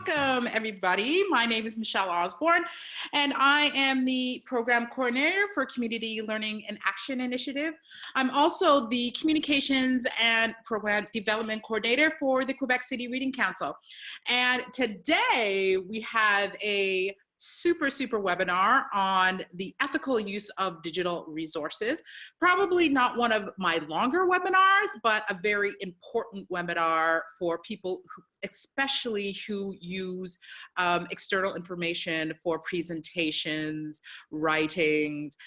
Welcome, everybody. My name is Michelle Osborne, and I am the Program Coordinator for Community Learning and Action Initiative. I'm also the Communications and Program Development Coordinator for the Quebec City Reading Council. And today we have a super webinar on the ethical use of digital resources. Probably not one of my longer webinars, but a very important webinar for people who, especially who use external information for presentations, writings,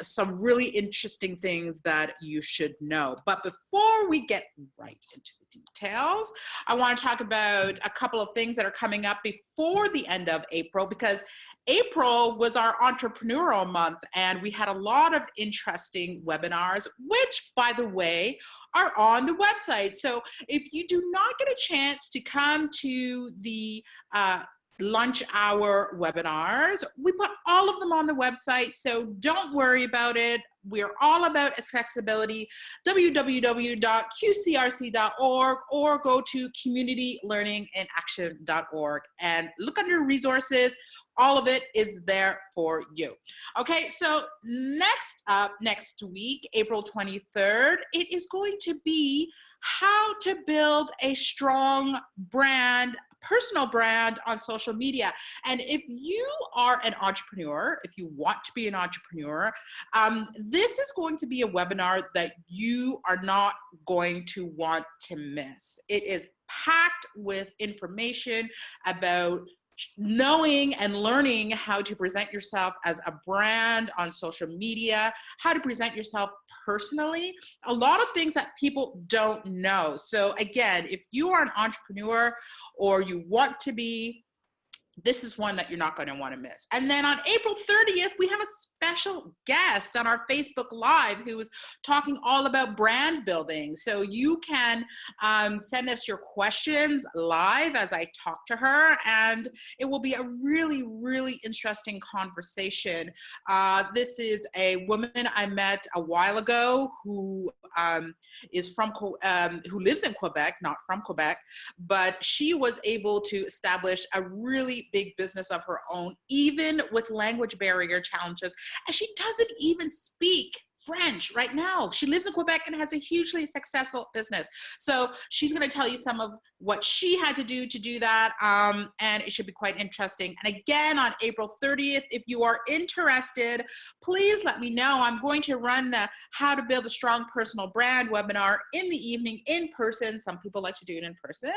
some really interesting things that you should know. But before we get right into the details, I want to talk about a couple of things that are coming up before the end of April, because April was our entrepreneurial month and we had a lot of interesting webinars, which, by the way, are on the website. So if you do not get a chance to come to the lunch hour webinars, we put all of them on the website, so don't worry about it. We're all about accessibility. www.qcrc.org or go to communitylearningandaction.org and look under resources. All of it is there for you. Okay, so next up, next week, April 23rd, it is going to be how to build a strong brand, personal brand on social media. And if you are an entrepreneur, if you want to be an entrepreneur, this is going to be a webinar that you are not going to want to miss. It is packed with information about knowing and learning how to present yourself as a brand on social media, how to present yourself personally, a lot of things that people don't know. So again, if you are an entrepreneur or you want to be, this is one that you're not going to want to miss. And then on April 30th, we have a special guest on our Facebook Live who is talking all about brand building. So you can send us your questions live as I talk to her, and it will be a really interesting conversation. This is a woman I met a while ago who is from, who lives in Quebec, not from Quebec, but she was able to establish a really big business of her own, even with language barrier challenges. And she doesn't even speak French right now. She lives in Quebec and has a hugely successful business. So she's going to tell you some of what she had to do that, and it should be quite interesting. And again, on April 30th, if you are interested, please let me know. I'm going to run the How to Build a Strong Personal Brand webinar in the evening in person. Some people like to do it in person.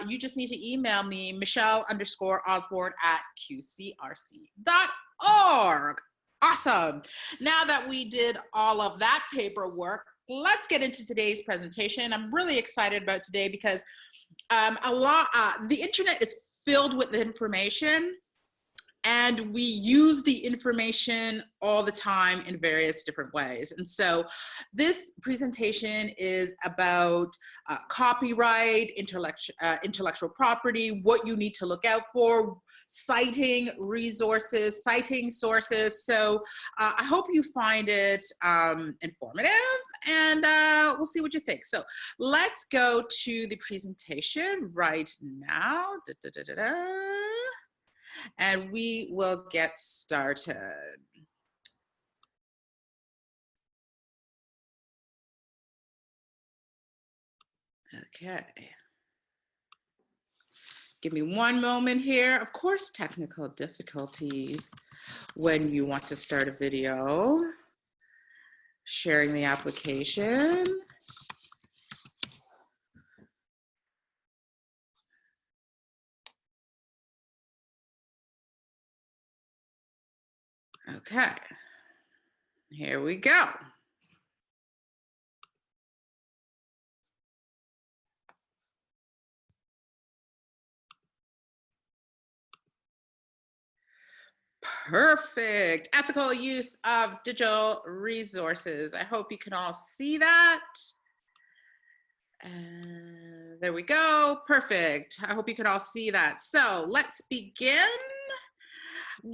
You just need to email me, Michelle_Osborne@qcrc.org. Awesome. Now that we did all of that paperwork, let's get into today's presentation. I'm really excited about today because the internet is filled with information, and we use the information all the time in various different ways. And so this presentation is about copyright, intellectual property, what you need to look out for, citing resources, citing sources. So I hope you find it informative, and we'll see what you think. So let's go to the presentation right now. And we will get started. Okay. Give me one moment here. Of course, technical difficulties when you want to start a video. Sharing the application. Okay, here we go. Perfect. Ethical use of digital resources. I hope you can all see that. There we go. Perfect. I hope you can all see that. So let's begin.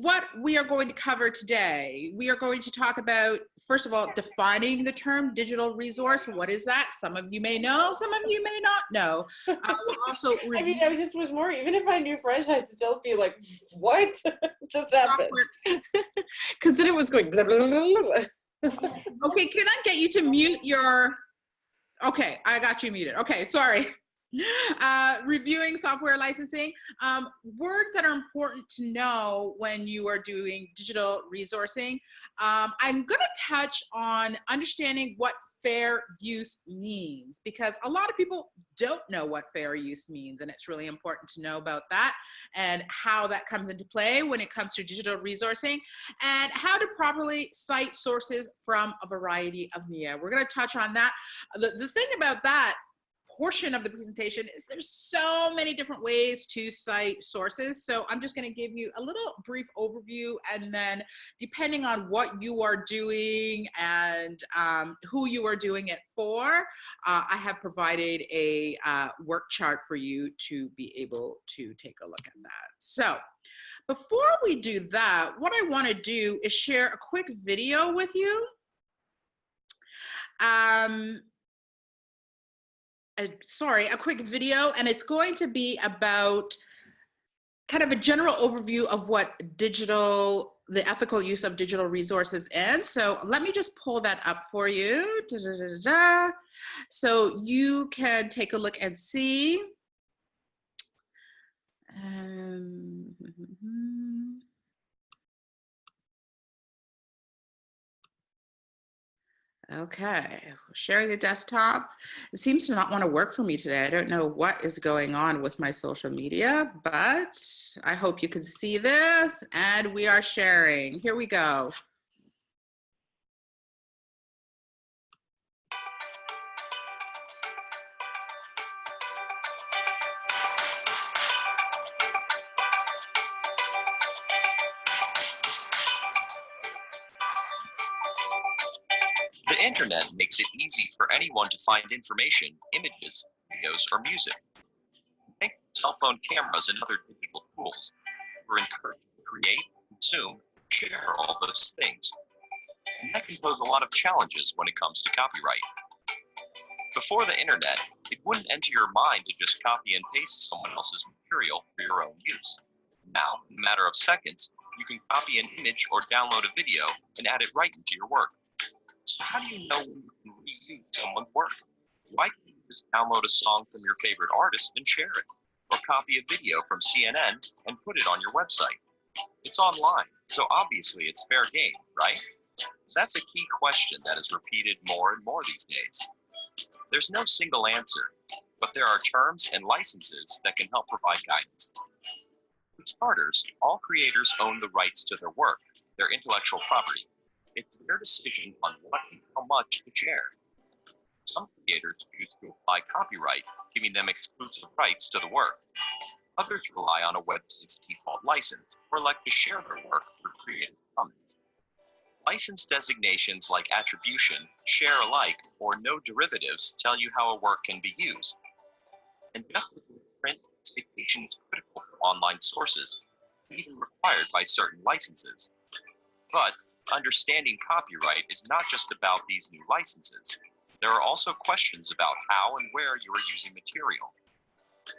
what we are going to cover today. We are going to talk about, first of all, defining the term digital resource. What is that? Some of you may know, some of you may not know. We'll also I mean, I just was more, even if I knew French, I'd still be like, what just happened? Because then it was going blah, blah, blah, blah. Okay, can I get you to mute your, okay, I got you muted. Okay, sorry. Reviewing software licensing, words that are important to know when you are doing digital resourcing. I'm going to touch on understanding what fair use means, because a lot of people don't know what fair use means, and it's really important to know about that and how that comes into play when it comes to digital resourcing, and how to properly cite sources from a variety of media. We're going to touch on that. The thing about that portion of the presentation is there's so many different ways to cite sources. So I'm just going to give you a little brief overview, and then depending on what you are doing and who you are doing it for, I have provided a work chart for you to be able to take a look at that. So before we do that, what I want to do is share a quick video with you. A quick video, and it's going to be about kind of a general overview of what the ethical use of digital resources is. So let me just pull that up for you. So you can take a look and see. Okay, sharing the desktop. It seems to not want to work for me today. I don't know what is going on with my social media, but I hope you can see this, and we are sharing. Here we go. The internet makes it easy for anyone to find information, images, videos, or music. Thanks to cell phone cameras and other digital tools, we're encouraged to create, consume, share all those things. And that can pose a lot of challenges when it comes to copyright. Before the internet, it wouldn't enter your mind to just copy and paste someone else's material for your own use. Now, in a matter of seconds, you can copy an image or download a video and add it right into your work. So how do you know when you can reuse someone's work? Why can't you just download a song from your favorite artist and share it? Or copy a video from CNN and put it on your website? It's online, so obviously it's fair game, right? That's a key question that is repeated more and more these days. There's no single answer, but there are terms and licenses that can help provide guidance. For starters, all creators own the rights to their work, their intellectual property. It's their decision on what and how much to share. Some creators choose to apply copyright, giving them exclusive rights to the work. Others rely on a website's default license, or elect to share their work through Creative Commons. License designations like attribution, share alike, or no derivatives tell you how a work can be used. And just as print citation is critical for online sources, even required by certain licenses. But understanding copyright is not just about these new licenses. There are also questions about how and where you are using material.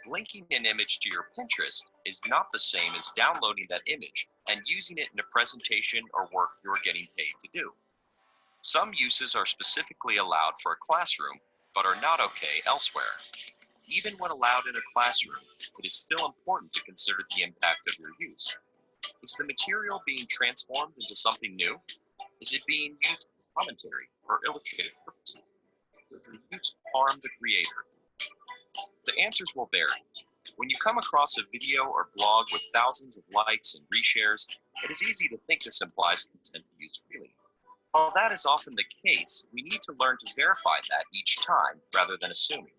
Linking an image to your Pinterest is not the same as downloading that image and using it in a presentation or work you're getting paid to do. Some uses are specifically allowed for a classroom, but are not okay elsewhere. Even when allowed in a classroom, it is still important to consider the impact of your use. Is the material being transformed into something new? Is it being used for commentary or illustrative purposes? Does the use harm the creator? The answers will vary. When you come across a video or blog with thousands of likes and reshares, it is easy to think this implies consent to use freely. While that is often the case, we need to learn to verify that each time rather than assuming.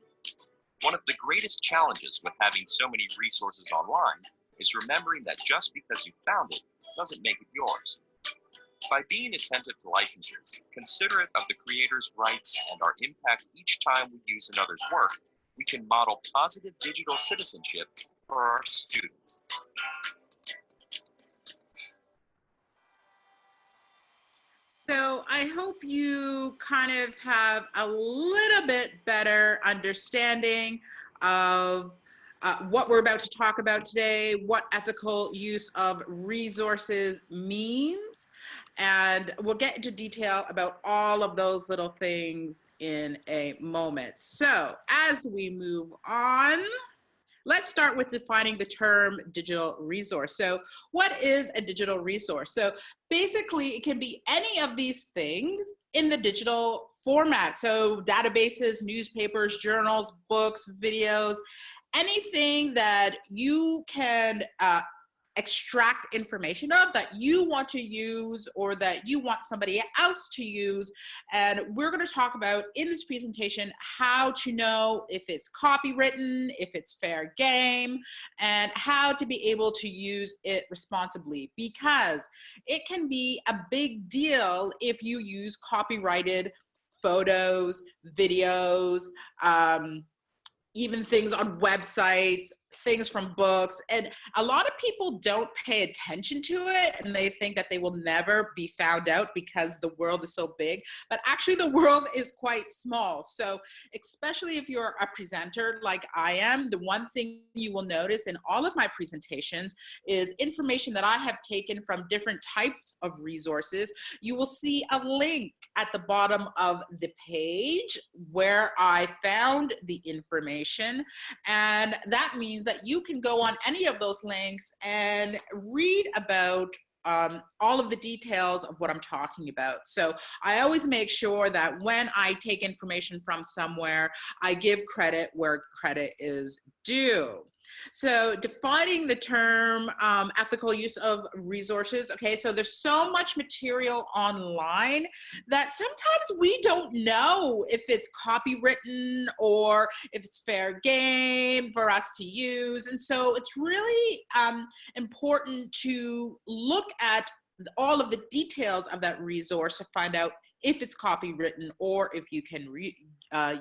One of the greatest challenges with having so many resources online is remembering that just because you found it doesn't make it yours. By being attentive to licenses, considerate of the creator's rights and our impact each time we use another's work, we can model positive digital citizenship for our students. So I hope you kind of have a little bit better understanding of what we're about to talk about today, what ethical use of resources means, and we'll get into detail about all of those little things in a moment. So as we move on, let's start with defining the term digital resource. So what is a digital resource? So basically it can be any of these things in the digital format. So databases, newspapers, journals, books, videos, anything that you can extract information of that you want to use or that you want somebody else to use. And we're going to talk about in this presentation how to know if it's copywritten, if it's fair game, and how to be able to use it responsibly, because it can be a big deal if you use copyrighted photos, videos, even things on websites, things from books. And a lot of people don't pay attention to it, and they think that they will never be found out because the world is so big, but actually the world is quite small. So especially if you're a presenter like I am, the one thing you will notice in all of my presentations is information that I have taken from different types of resources. You will see a link at the bottom of the page where I found the information, and that means that you can go on any of those links and read about all of the details of what I'm talking about. So I always make sure that when I take information from somewhere, I give credit where credit is due. So defining the term ethical use of resources. Okay, so there's so much material online that sometimes we don't know if it's copywritten or if it's fair game for us to use. And so it's really important to look at all of the details of that resource to find out if it's copywritten or if you can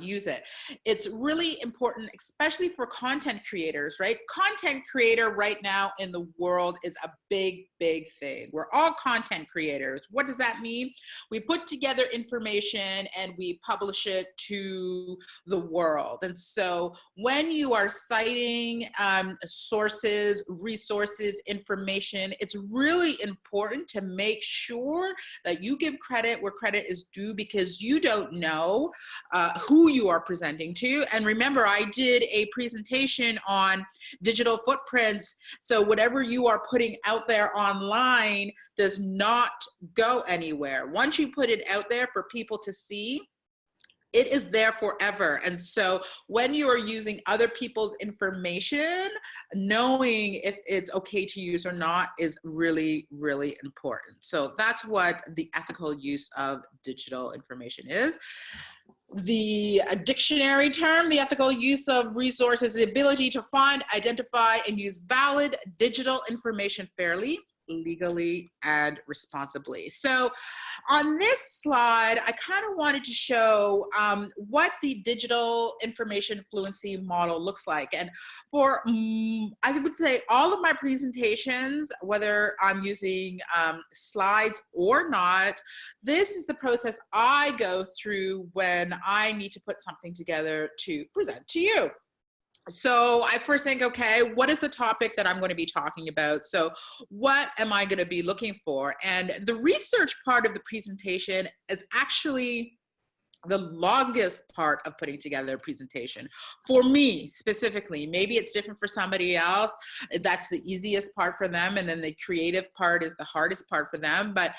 use it. It's really important, especially for content creators, right? Content creator right now in the world is a big, big thing. We're all content creators. What does that mean? We put together information and we publish it to the world. And so when you are citing sources, resources, information, it's really important to make sure that you give credit where credit is due, because you don't know who you are presenting to. And remember, I did a presentation on digital footprints. So whatever you are putting out there online does not go anywhere. Once you put it out there for people to see, it is there forever. And so when you are using other people's information, knowing if it's okay to use or not is really, really important. So that's what the ethical use of digital information is. The dictionary term, the ethical use of resources, the ability to find, identify, and use valid digital information fairly, legally, and responsibly. So on this slide, I kind of wanted to show what the digital information fluency model looks like. And for, I would say all of my presentations, whether I'm using slides or not, this is the process I go through when I need to put something together to present to you. So I first think, okay, what is the topic that I'm going to be talking about? So what am I going to be looking for? And the research part of the presentation is actually the longest part of putting together a presentation for me specifically. Maybe it's different for somebody else. That's the easiest part for them, and then the creative part is the hardest part for them. But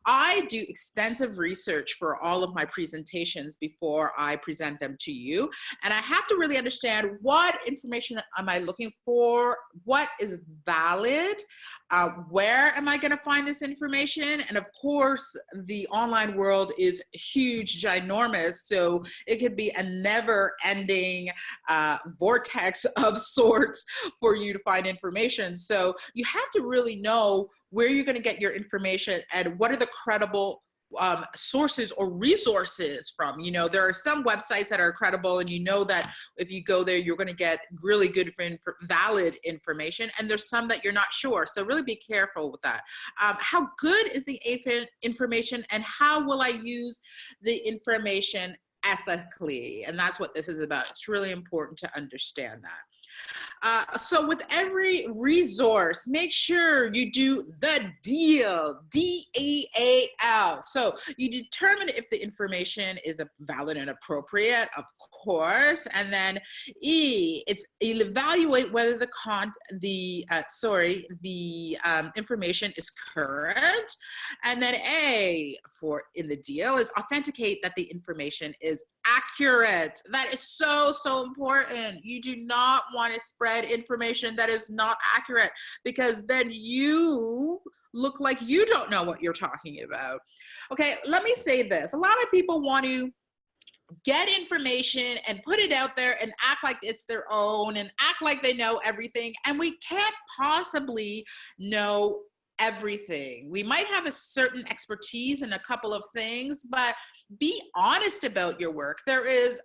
I do extensive research for all of my presentations before I present them to you, and I have to really understand what information am I looking for, what is valid, where am I going to find this information. And of course the online world is huge, ginormous. So it could be a never-ending vortex of sorts for you to find information. So you have to really know where you're going to get your information and what are the credible sources or resources from. You know, there are some websites that are credible, and you know that if you go there, you're going to get really good, valid information. And there's some that you're not sure. So really be careful with that. How good is the information, and how will I use the information ethically? And that's what this is about. It's really important to understand that. So with every resource, make sure you do the deal, DEAL. So you determine if the information is valid and appropriate, of course. And then E, you'll evaluate whether the information is current. And then A, in the deal, is authenticate that the information is accurate. That is so, so important. You do not want to spread information that is not accurate, because then you look like you don't know what you're talking about. Okay, let me say this. A lot of people want to get information and put it out there and act like it's their own and act like they know everything. And we can't possibly know everything. We might have a certain expertise in a couple of things, but be honest about your work. There is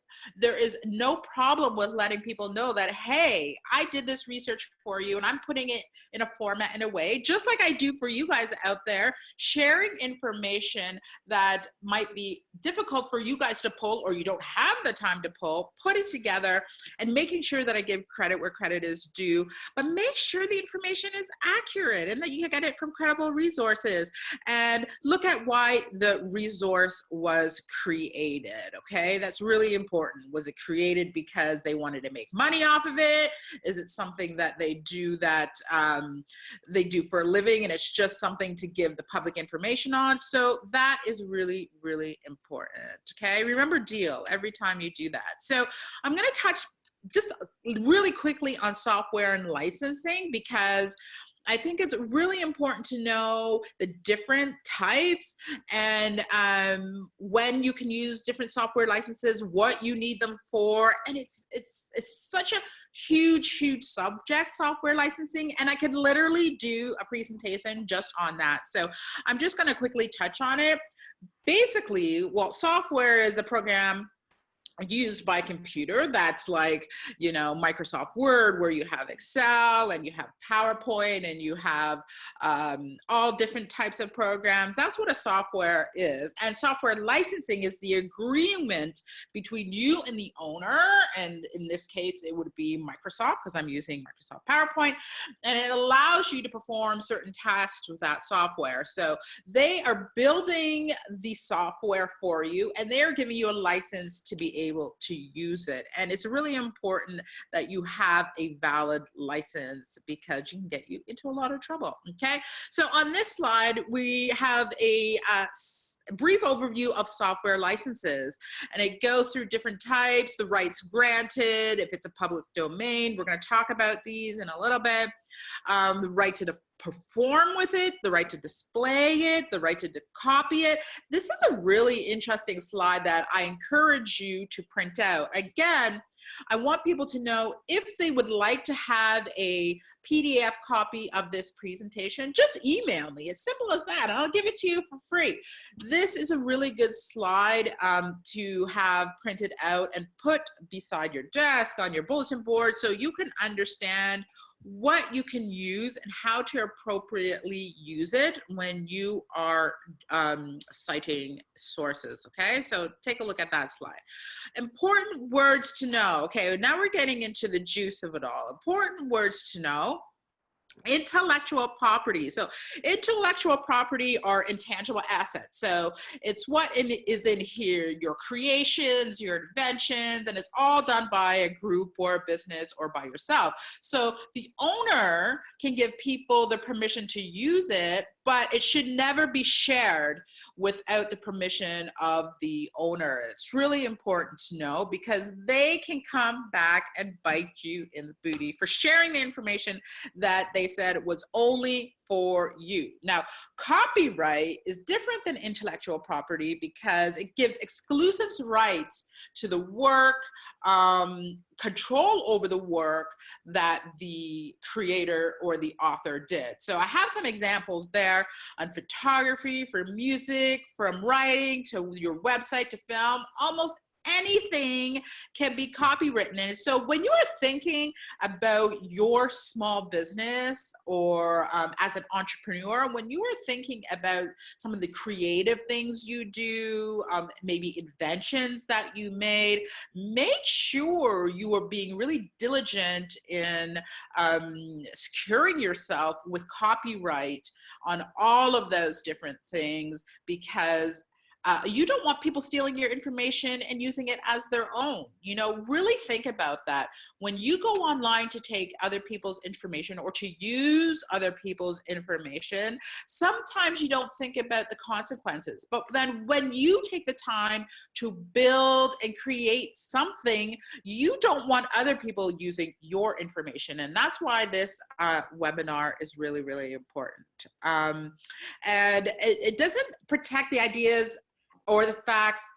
no problem with letting people know that, hey, I did this research for you and I'm putting it in a format, in a way, just like I do for you guys out there, sharing information that might be difficult for you guys to pull, or you don't have the time to pull, put it together and making sure that I give credit where credit is due, but make sure the information is accurate and that you get it from credible resources, and look at why the resource was created. Okay, that's really important. Was it created because they wanted to make money off of it? Is it something that they do for a living and it's just something to give the public information on? So that is really, really important. Okay, remember deal every time you do that. So I'm going to touch just really quickly on software and licensing, because I think it's really important to know the different types and when you can use different software licenses, what you need them for. And it's such a huge subject, software licensing, and I could literally do a presentation just on that. So I'm just going to quickly touch on it. Basically, well, software is a program used by computer that's like, you know, Microsoft Word, where you have Excel and you have PowerPoint and you have all different types of programs. That's what a software is. And software licensing is the agreement between you and the owner, and in this case it would be Microsoft, because I'm using Microsoft PowerPoint, and it allows you to perform certain tasks with that software. So they are building the software for you and they're giving you a license to be able to use it. And it's really important that you have a valid license, because you can get you into a lot of trouble. Okay, so on this slide we have a brief overview of software licenses, and it goes through different types, the rights granted, if it's a public domain. We're going to talk about these in a little bit. The right to perform with it, the right to display it, the right to copy it. This is a really interesting slide that I encourage you to print out. Again, I want people to know, if they would like to have a PDF copy of this presentation, just email me. As simple as that. I'll give it to you for free. This is a really good slide to have printed out and put beside your desk, on your bulletin board, so you can understand what you can use and how to appropriately use it when you are citing sources. Okay, so take a look at that slide. Important words to know. Okay, now we're getting into the juice of it all. Important words to know. Intellectual property. So intellectual property are intangible assets. So it's what is in here, your creations, your inventions, and it's all done by a group or a business or by yourself. So the owner can give people the permission to use it, but it should never be shared without the permission of the owner. It's really important to know, because they can come back and bite you in the booty for sharing the information that they said was only for you. Now, copyright is different than intellectual property because it gives exclusive rights to the work, control over the work that the creator or the author did. So I have some examples there on photography, for music, from writing to your website to film. Almost anything can be copywritten. And so when you are thinking about your small business or as an entrepreneur, when you are thinking about some of the creative things you do, maybe inventions that you made, make sure you are being really diligent in securing yourself with copyright on all of those different things, because you don't want people stealing your information and using it as their own. You know, really think about that. When you go online to take other people's information or to use other people's information, sometimes you don't think about the consequences. But then when you take the time to build and create something, you don't want other people using your information. And that's why this webinar is really, really important. And it doesn't protect the ideas or the facts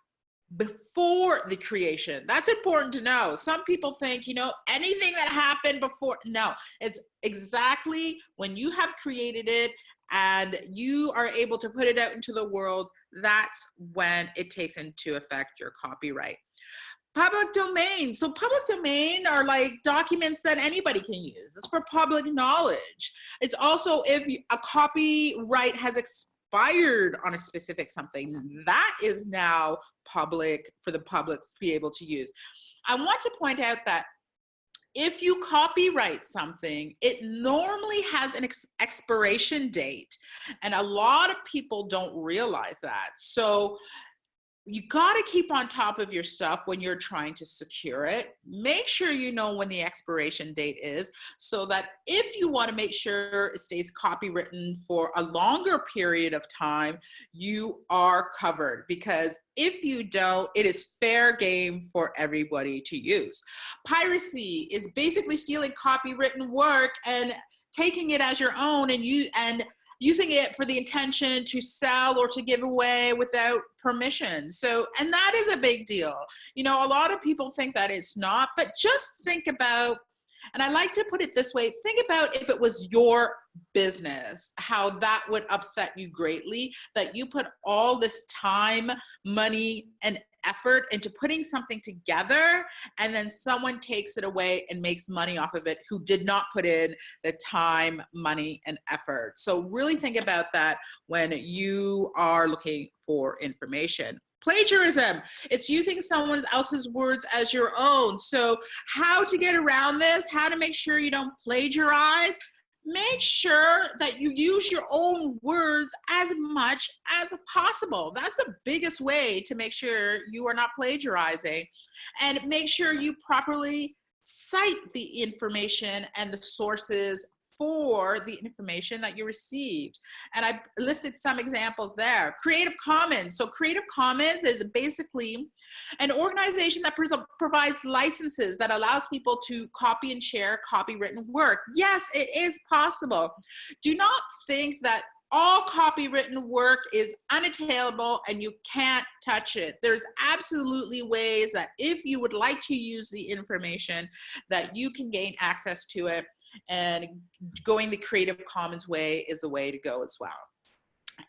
before the creation. That's important to know. Some people think, you know, anything that happened before. No, it's exactly when you have created it and you are able to put it out into the world, that's when it takes into effect your copyright. Public domain. So public domain are like documents that anybody can use. It's for public knowledge. It's also if a copyright has expired on a specific something, that is now public for the public to be able to use. I want to point out that if you copyright something, it normally has an expiration date, and a lot of people don't realize that. So you got to keep on top of your stuff when you're trying to secure it. Make sure you know when the expiration date is, so that if you want to make sure it stays copywritten for a longer period of time, you are covered. Because if you don't, it is fair game for everybody to use. Piracy is basically stealing copywritten work and taking it as your own and using it for the intention to sell or to give away without permission. So, and that is a big deal. You know, a lot of people think that it's not, but just think about, and I like to put it this way, think about if it was your business, how that would upset you greatly, that you put all this time, money, and effort into putting something together, and then someone takes it away and makes money off of it who did not put in the time, money, and effort. So really think about that when you are looking for information. Plagiarism, it's using someone else's words as your own. So how to get around this, how to make sure you don't plagiarize. Make sure that you use your own words as much as possible. That's the biggest way to make sure you are not plagiarizing. And make sure you properly cite the information and the sources for the information that you received. And I listed some examples there. Creative Commons. So Creative Commons is basically an organization that provides licenses that allows people to copy and share copywritten work. Yes, it is possible. Do not think that all copywritten work is unattainable and you can't touch it. There's absolutely ways that if you would like to use the information, that you can gain access to it, and going the Creative Commons way is the way to go as well.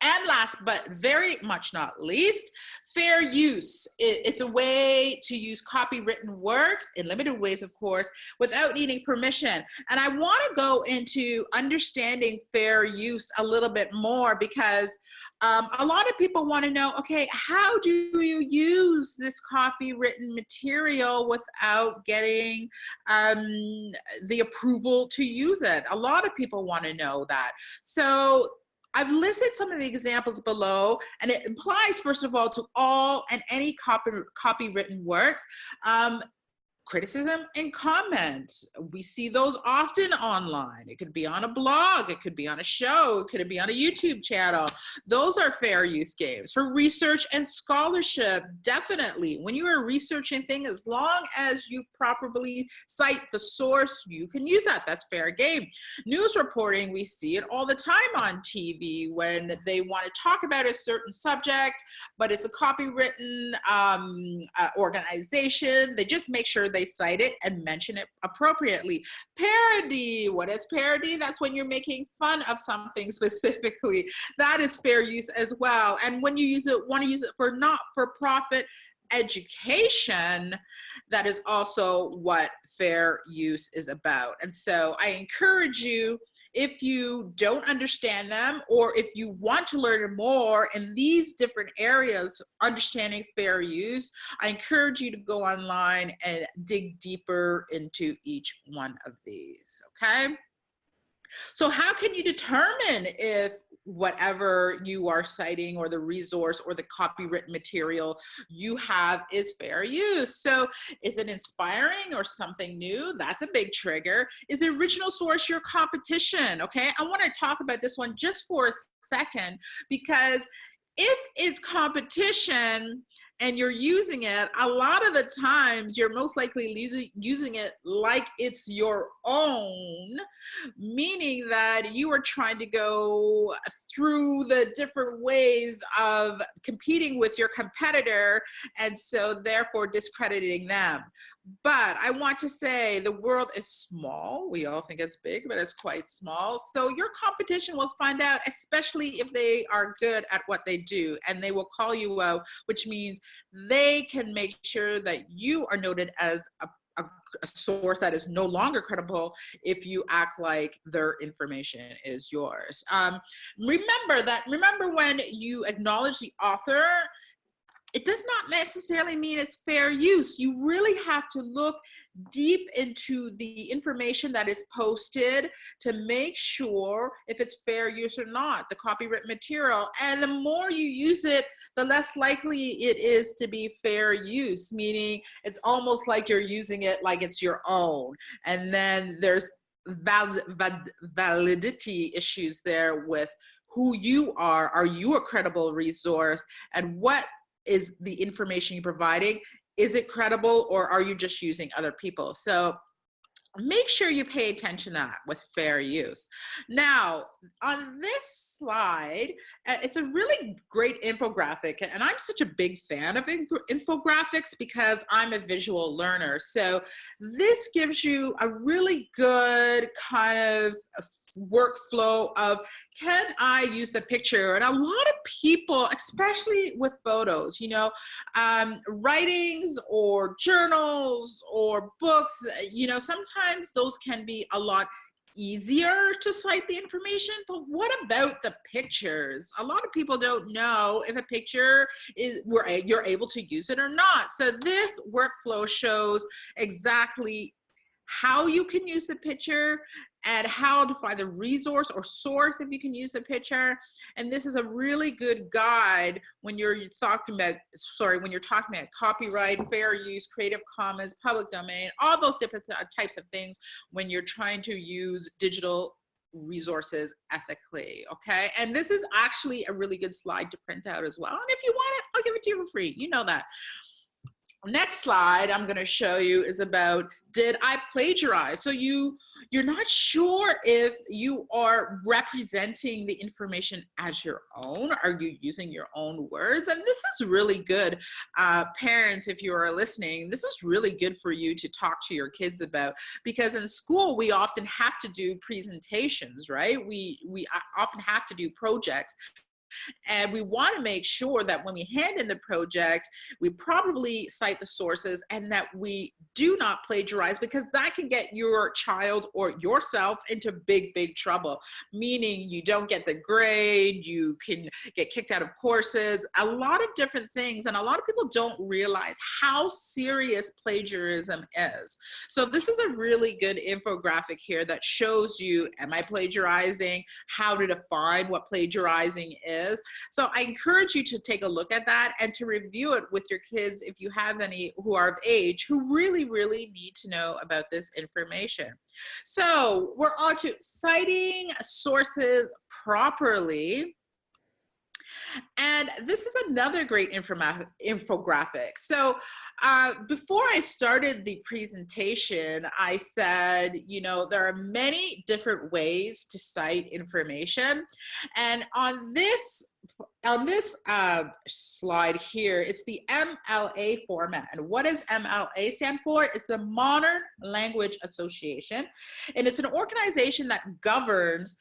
And last but very much not least, fair use. It's a way to use copywritten works, in limited ways of course, without needing permission. And I want to go into understanding fair use a little bit more, because a lot of people want to know, okay, how do you use this copywritten material without getting the approval to use it? A lot of people want to know that. So I've listed some of the examples below, and it applies, first of all, to all and any copywritten works. Criticism and comment. We see those often online. It could be on a blog, it could be on a show, it could be on a YouTube channel. Those are fair use games. For research and scholarship, definitely. When you are researching things, as long as you properly cite the source, you can use that. That's fair game. News reporting, we see it all the time on TV when they want to talk about a certain subject, but it's a copywritten organization. They just make sure they they cite it and mention it appropriately. Parody, what is parody? That's when you're making fun of something specifically. That is fair use as well. And when you want to use it for not-for-profit education, that is also what fair use is about. And so I encourage you, if you don't understand them, or if you want to learn more in these different areas, understanding fair use, I encourage you to go online and dig deeper into each one of these, okay? So how can you determine if whatever you are citing or the resource or the copywritten material you have is fair use? So is it inspiring or something new? That's a big trigger. Is the original source your competition? Okay, I want to talk about this one just for a second, because if it's competition and you're using it, a lot of the times you're most likely using it like it's your own, meaning that you are trying to go through the different ways of competing with your competitor, and so therefore discrediting them. But I want to say the world is small. We all think it's big, but it's quite small. So your competition will find out, especially if they are good at what they do, and they will call you out, which means they can make sure that you are noted as a source that is no longer credible if you act like their information is yours. Remember when you acknowledge the author, it does not necessarily mean it's fair use. You really have to look deep into the information that is posted to make sure if it's fair use or not, the copywritten material. And the more you use it, the less likely it is to be fair use, meaning it's almost like you're using it like it's your own. And then there's validity issues there with who you are. Are you a credible resource? And what is the information you're providing? Is it credible, or are you just using other people? So make sure you pay attention to that with fair use. Now, on this slide, it's a really great infographic, and I'm such a big fan of infographics because I'm a visual learner. So this gives you a really good kind of workflow of, can I use the picture? And a lot of people, especially with photos, you know, writings or journals or books, you know, sometimes those can be a lot easier to cite the information, but what about the pictures? A lot of people don't know if a picture is, you're able to use it or not. So this workflow shows exactly how you can use the picture and how to find the resource or source if you can use a picture. And this is a really good guide when you're talking about, copyright, fair use, Creative Commons, public domain, all those different types of things when you're trying to use digital resources ethically, okay? And this is actually a really good slide to print out as well. And if you want it, I'll give it to you for free. You know that. Next slide I'm going to show you is about, did I plagiarize? So you're not sure if you are representing the information as your own. Are you using your own words? And this is really good. Parents, if you are listening, this is really good for you to talk to your kids about, because in school we often have to do presentations, right? We often have to do projects. And we want to make sure that when we hand in the project, we probably cite the sources and that we do not plagiarize, because that can get your child or yourself into big, big trouble. Meaning you don't get the grade, you can get kicked out of courses, a lot of different things. And a lot of people don't realize how serious plagiarism is. So this is a really good infographic here that shows you, am I plagiarizing? How to define what plagiarizing is. So I encourage you to take a look at that and to review it with your kids if you have any who are of age who really, really need to know about this information. So we're on to citing sources properly. And this is another great infographic. So before I started the presentation, I said, you know, there are many different ways to cite information. And on this on this slide here, it's the MLA format. And what does MLA stand for? It's the Modern Language Association. And it's an organization that governs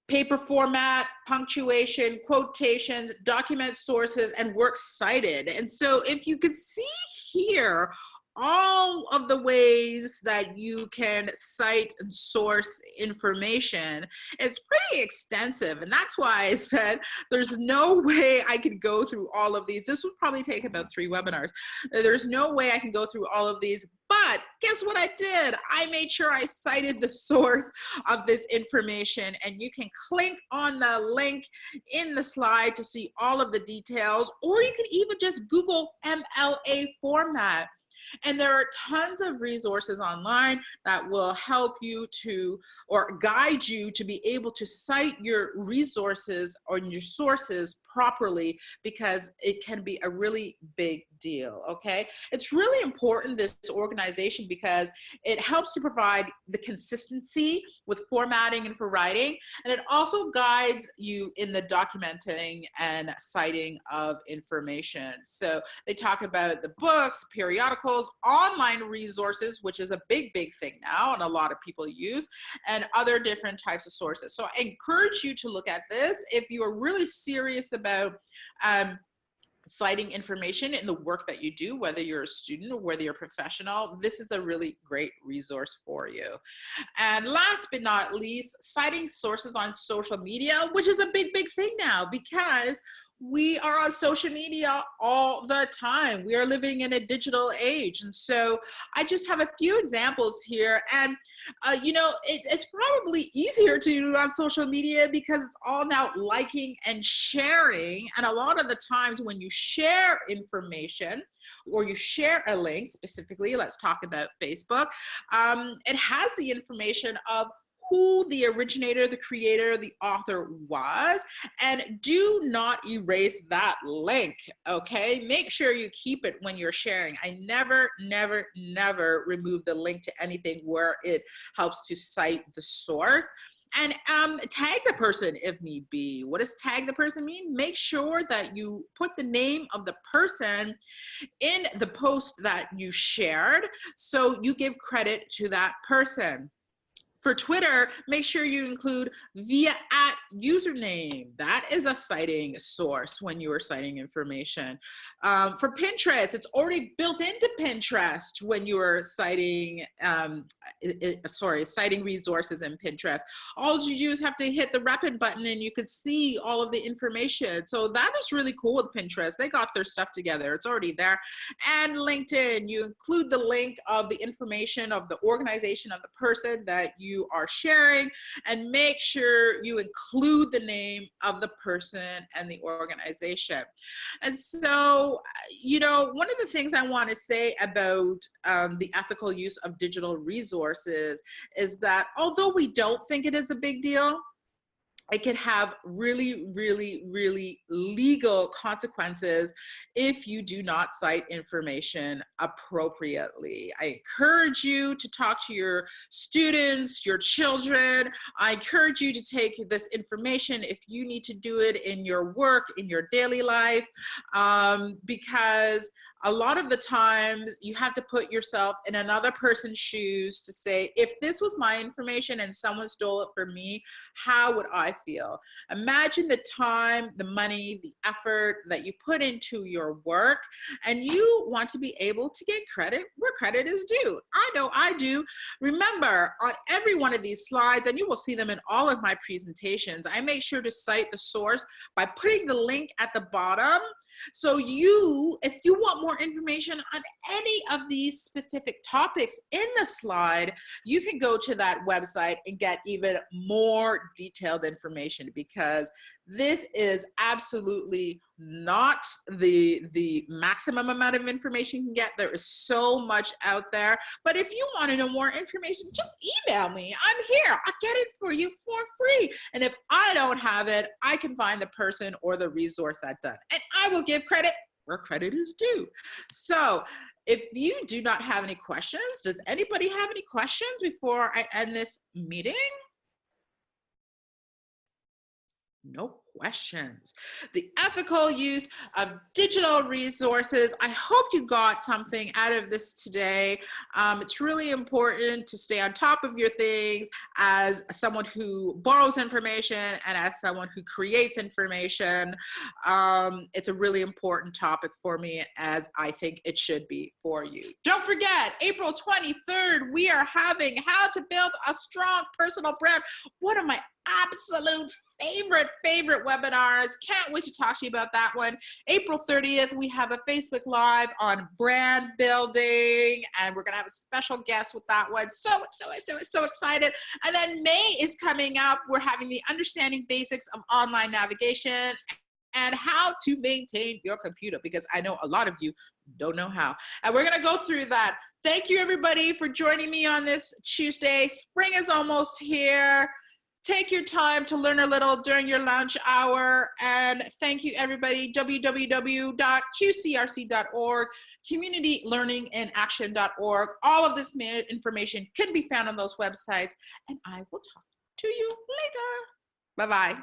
paper format, punctuation, quotations, document sources, and works cited. And so if you could see here, all of the ways that you can cite and source information, it's pretty extensive. And that's why I said there's no way I could go through all of these. This would probably take about 3 webinars. There's no way I can go through all of these. But guess what I did? I made sure I cited the source of this information, and you can click on the link in the slide to see all of the details, or you can even just Google MLA format. And there are tons of resources online that will help you to, or guide you to be able to cite your resources or your sources properly, because it can be a really big deal, okay? It's really important, this organization, because it helps to provide the consistency with formatting and for writing, and it also guides you in the documenting and citing of information. So they talk about the books, periodicals, online resources, which is a big thing now and a lot of people use, and other different types of sources. So I encourage you to look at this if you are really serious about citing information in the work that you do, whether you're a student or whether you're a professional. This is a really great resource for you. And last but not least, citing sources on social media, which is a big thing now, because we are on social media all the time. We are living in a digital age. And so I just have a few examples here. And, you know, it's probably easier to do on social media because it's all now liking and sharing. And a lot of the times when you share information or you share a link, specifically, let's talk about Facebook, it has the information of who the originator, the creator, the author was, and do not erase that link, okay? Make sure you keep it when you're sharing. I never remove the link to anything where it helps to cite the source. And tag the person if need be. What does tag the person mean? Make sure that you put the name of the person in the post that you shared, so you give credit to that person. For Twitter, make sure you include via @username. That is a citing source when you are citing information. For Pinterest, it's already built into Pinterest when you are citing, citing resources in Pinterest. All you do is have to hit the rapid button and you could see all of the information. So that is really cool with Pinterest. They got their stuff together. It's already there. And LinkedIn, you include the link of the information of the organization of the person that you are sharing, and make sure you include the name of the person and the organization. And so, you know, one of the things I want to say about the ethical use of digital resources is that although we don't think it is a big deal, it can have really legal consequences if you do not cite information appropriately. I encourage you to talk to your students, your children. I encourage you to take this information if you need to do it in your work, in your daily life, because a lot of the times you have to put yourself in another person's shoes to say, if this was my information and someone stole it from me, how would I feel? Imagine the time, the money, the effort that you put into your work, and you want to be able to get credit where credit is due. I know I do. Remember, on every one of these slides, and you will see them in all of my presentations, I make sure to cite the source by putting the link at the bottom. So if you want more information on any of these specific topics in the slide, you can go to that website and get even more detailed information, because this is absolutely not the maximum amount of information you can get. There is so much out there. But if you want to know more information, just email me. I'm here. I'll get it for you for free. And if I don't have it, I can find the person or the resource that does. And I will give credit where credit is due. So if you do not have any questions, does anybody have any questions before I end this meeting? No questions. The ethical use of digital resources. I hope you got something out of this today. It's really important to stay on top of your things as someone who borrows information and as someone who creates information. It's a really important topic for me, as I think it should be for you. Don't forget, April 23rd, we are having How to Build a Strong Personal Brand. One of my absolute favorite webinars. Can't wait to talk to you about that one. April 30th, we have a Facebook Live on brand building, and we're gonna have a special guest with that one. So excited. And then May is coming up. We're having the Understanding Basics of Online Navigation and how to maintain your computer, because I know a lot of you don't know how. And we're gonna go through that. Thank you everybody for joining me on this Tuesday. Spring is almost here. Take your time to learn a little during your lunch hour. And thank you everybody. www.qcrc.org, communitylearninginAction.org. All of this information can be found on those websites. And I will talk to you later. Bye-bye.